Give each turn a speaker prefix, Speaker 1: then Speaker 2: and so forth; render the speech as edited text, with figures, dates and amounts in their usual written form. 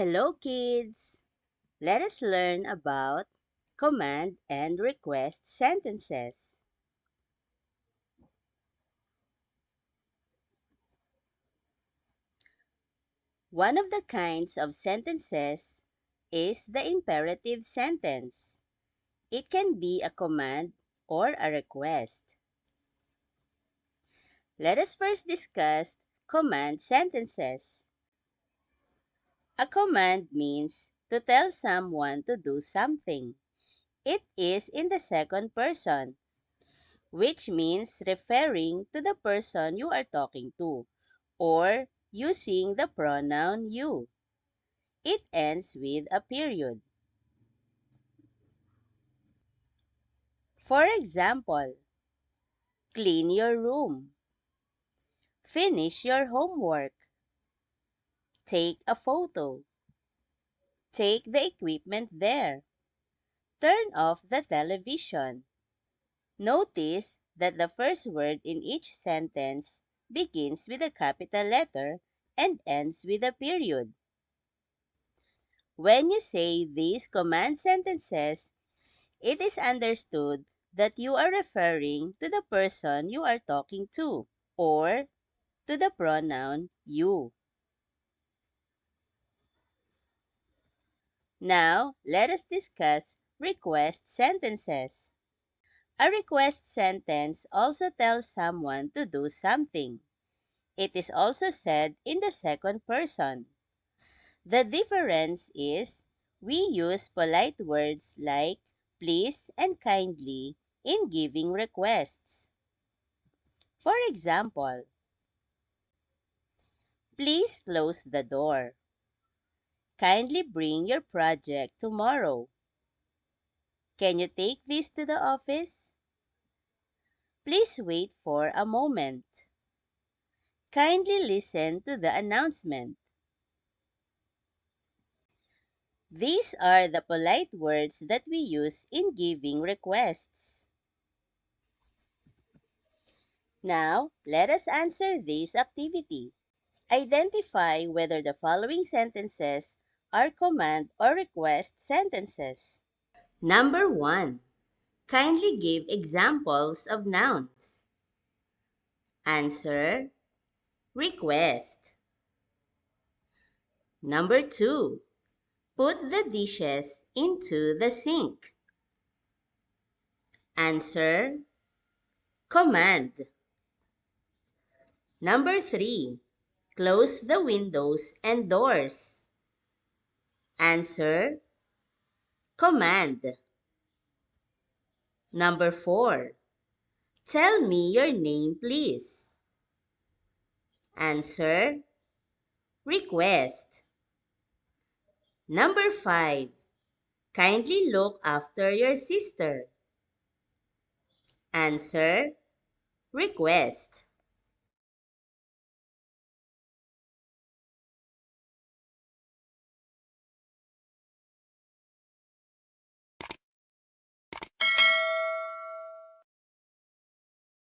Speaker 1: Hello, kids! Let us learn about command and request sentences. One of the kinds of sentences is the imperative sentence. It can be a command or a request. Let us first discuss command sentences. A command means to tell someone to do something. It is in the second person, which means referring to the person you are talking to, or using the pronoun you. It ends with a period. For example, clean your room, finish your homework, take a photo, take the equipment there, turn off the television. Notice that the first word in each sentence begins with a capital letter and ends with a period. When you say these command sentences, it is understood that you are referring to the person you are talking to, or to the pronoun you. Now, let us discuss request sentences. A request sentence also tells someone to do something. It is also said in the second person. The difference is we use polite words like please and kindly in giving requests. For example, please close the door. Kindly bring your project tomorrow. Can you take this to the office? Please wait for a moment. Kindly listen to the announcement. These are the polite words that we use in giving requests. Now, let us answer this activity. Identify whether the following sentences are command or request sentences. Number 1. Kindly give examples of nouns. Answer: request. Number 2. Put the dishes into the sink. Answer: command. Number 3. Close the windows and doors. Answer: command. Number 4. Tell me your name, please. Answer: request. Number 5. Kindly look after your sister. Answer: request.